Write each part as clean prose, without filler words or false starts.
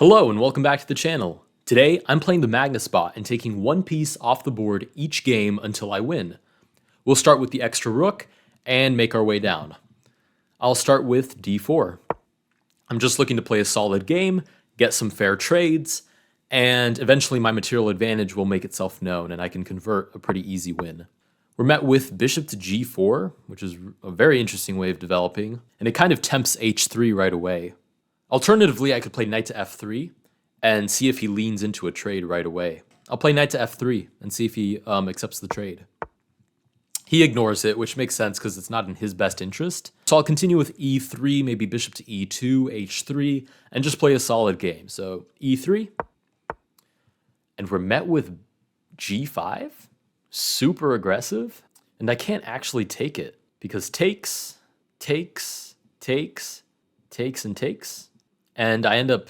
Hello and welcome back to the channel. Today, I'm playing the Magnus bot and taking one piece off the board each game until I win. We'll start with the extra rook and make our way down. I'll start with d4. I'm just looking to play a solid game, get some fair trades, and eventually my material advantage will make itself known and I can convert a pretty easy win. We're met with bishop to g4, which is a very interesting way of developing, and it kind of tempts h3 right away. Alternatively, I could play knight to f3 and see if he leans into a trade right away. I'll play knight to f3 and see if he accepts the trade. He ignores it, which makes sense because it's not in his best interest. So I'll continue with e3, maybe bishop to e2, h3, and just play a solid game. So e3, and we're met with g5, super aggressive, and I can't actually take it because takes, and I end up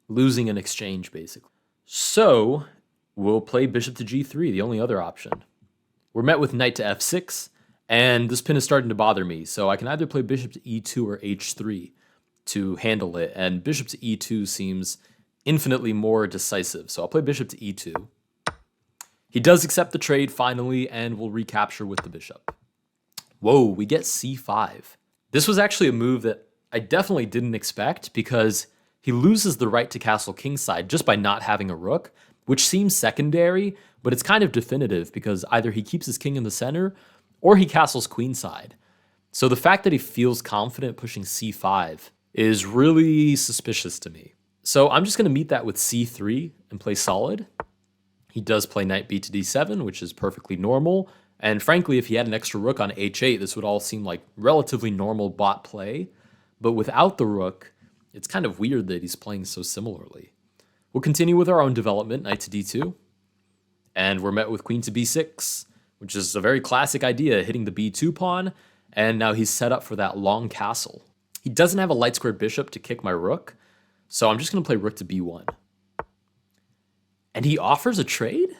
losing an exchange, basically. So we'll play bishop to g3, the only other option. We're met with knight to f6, and this pin is starting to bother me, so I can either play bishop to e2 or h3 to handle it, and bishop to e2 seems infinitely more decisive, so I'll play bishop to e2. He does accept the trade finally, and we'll recapture with the bishop. Whoa, we get c5. This was actually a move that I definitely didn't expect because he loses the right to castle kingside just by not having a rook, which seems secondary, but it's kind of definitive because either he keeps his king in the center or he castles queenside. So the fact that he feels confident pushing c5 is really suspicious to me. So I'm just going to meet that with c3 and play solid. He does play knight b to d7, which is perfectly normal. And frankly, if he had an extra rook on h8, this would all seem like relatively normal bot play. But without the rook, it's kind of weird that he's playing so similarly. We'll continue with our own development, knight to d2. And we're met with queen to b6, which is a very classic idea, hitting the b2 pawn. And now he's set up for that long castle. He doesn't have a light squared bishop to kick my rook, so I'm just going to play rook to b1. And he offers a trade?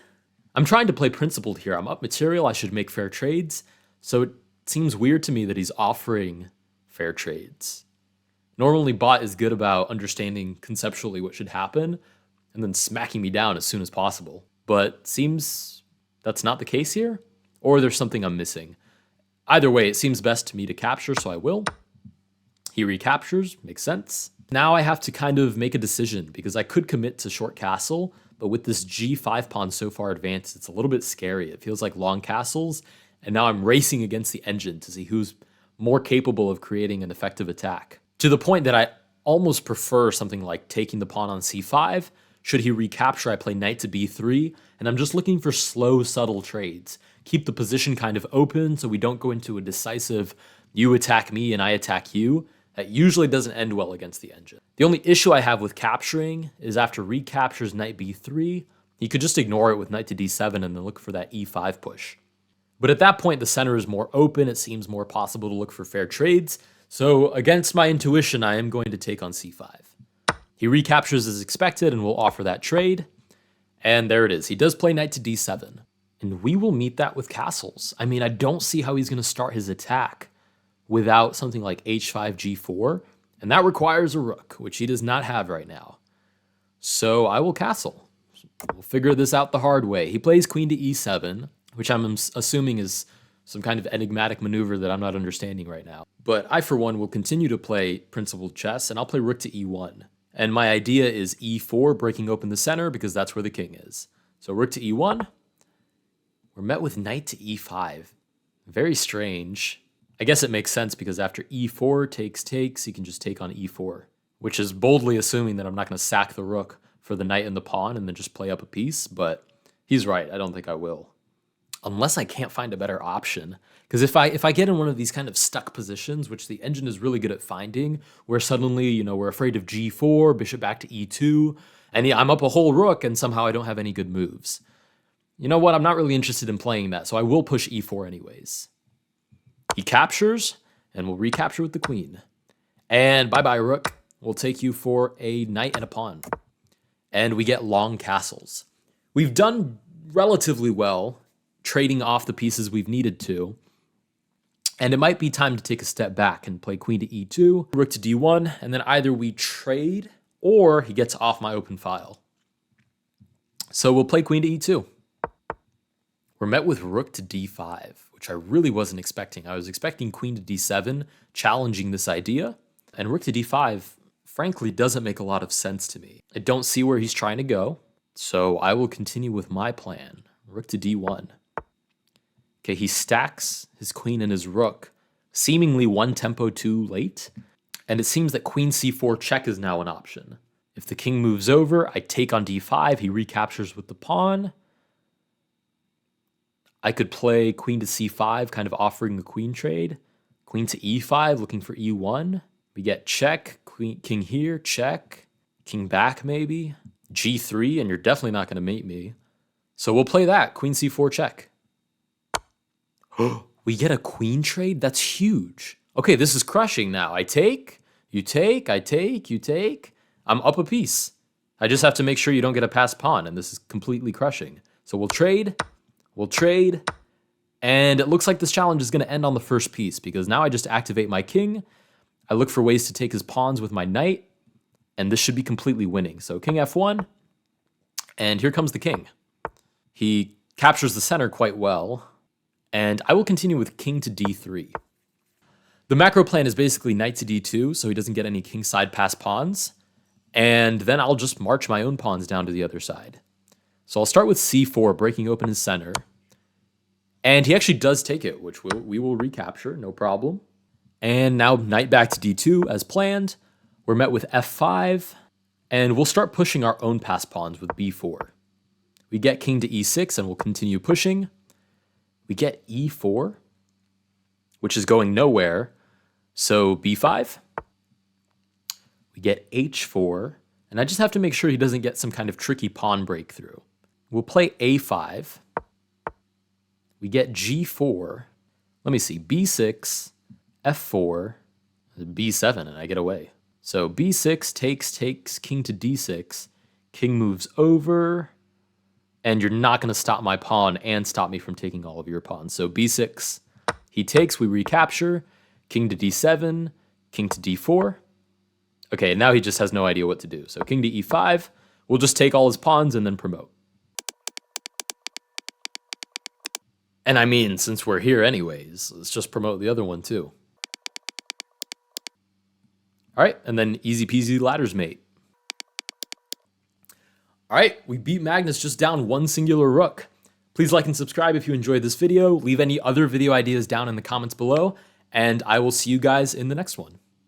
I'm trying to play principled here. I'm up material, I should make fair trades. So it seems weird to me that he's offering fair trades. Normally, bot is good about understanding conceptually what should happen and then smacking me down as soon as possible. But seems that's not the case here, or there's something I'm missing. Either way, it seems best to me to capture, so I will. He recaptures, makes sense. Now I have to kind of make a decision because I could commit to short castle, but with this g5 pawn so far advanced, it's a little bit scary. It feels like long castles, and now I'm racing against the engine to see who's more capable of creating an effective attack. To the point that I almost prefer something like taking the pawn on c5. Should he recapture, I play knight to b3, and I'm just looking for slow, subtle trades. Keep the position kind of open so we don't go into a decisive you attack me and I attack you. That usually doesn't end well against the engine. The only issue I have with capturing is after recaptures knight b3, he could just ignore it with knight to d7 and then look for that e5 push. But at that point, the center is more open. It seems more possible to look for fair trades. So against my intuition, I am going to take on c5. He recaptures as expected and will offer that trade. And there it is. He does play knight to d7. And we will meet that with castles. I mean, I don't see how he's going to start his attack without something like h5, g4. And that requires a rook, which he does not have right now. So I will castle. We'll figure this out the hard way. He plays queen to e7, which I'm assuming is some kind of enigmatic maneuver that I'm not understanding right now. But I, for one, will continue to play principled chess, and I'll play rook to e1. And my idea is e4, breaking open the center, because that's where the king is. So rook to e1. We're met with knight to e5. Very strange. I guess it makes sense, because after e4 takes, he can just take on e4, which is boldly assuming that I'm not going to sack the rook for the knight and the pawn and then just play up a piece, but he's right. I don't think I will. Unless I can't find a better option. Because if I get in one of these kind of stuck positions, which the engine is really good at finding, where suddenly, we're afraid of g4, bishop back to e2, and I'm up a whole rook and somehow I don't have any good moves. You know what? I'm not really interested in playing that, so I will push e4 anyways. He captures, and we'll recapture with the queen. And bye-bye, rook. We'll take you for a knight and a pawn. And we get long castles. We've done relatively well trading off the pieces we've needed to. And it might be time to take a step back and play queen to e2, rook to d1, and then either we trade or he gets off my open file. So we'll play queen to e2. We're met with rook to d5, which I really wasn't expecting. I was expecting queen to d7, challenging this idea, and rook to d5, frankly, doesn't make a lot of sense to me. I don't see where he's trying to go, so I will continue with my plan. Rook to d1. Okay, he stacks his queen and his rook, seemingly one tempo too late, and it seems that queen c4 check is now an option. If the king moves over, I take on d5, he recaptures with the pawn. I could play queen to c5, kind of offering the queen trade. Queen to e5, looking for e1. We get check, queen, king here, check, king back maybe. g3, and you're definitely not going to mate me. So we'll play that, queen c4 check. We get a queen trade? That's huge. Okay, this is crushing now. I take, you take, I take, you take. I'm up a piece. I just have to make sure you don't get a passed pawn, and this is completely crushing. So we'll trade, and it looks like this challenge is going to end on the first piece, because now I just activate my king. I look for ways to take his pawns with my knight, and this should be completely winning. So king f1, and here comes the king. He captures the center quite well, and I will continue with king to d3. The macro plan is basically knight to d2, so he doesn't get any kingside pass pawns, and then I'll just march my own pawns down to the other side. So I'll start with c4, breaking open his center, and he actually does take it, which we will recapture, no problem. And now knight back to d2 as planned. We're met with f5, and we'll start pushing our own pass pawns with b4. We get king to e6, and we'll continue pushing. We get e4, which is going nowhere, so b5. We get h4, and I just have to make sure he doesn't get some kind of tricky pawn breakthrough. We'll play a5. We get g4. Let me see, b6, f4, b7, and I get away. So b6 takes, king to d6. King moves over, and you're not going to stop my pawn and stop me from taking all of your pawns. So b6, he takes, we recapture. King to d7, king to d4. Okay, now he just has no idea what to do. So king to e5, we'll just take all his pawns and then promote. And I mean, since we're here anyways, let's just promote the other one too. All right, and then easy peasy ladders mate. All right, we beat Magnus just down one singular rook. Please like and subscribe if you enjoyed this video. Leave any other video ideas down in the comments below, and I will see you guys in the next one.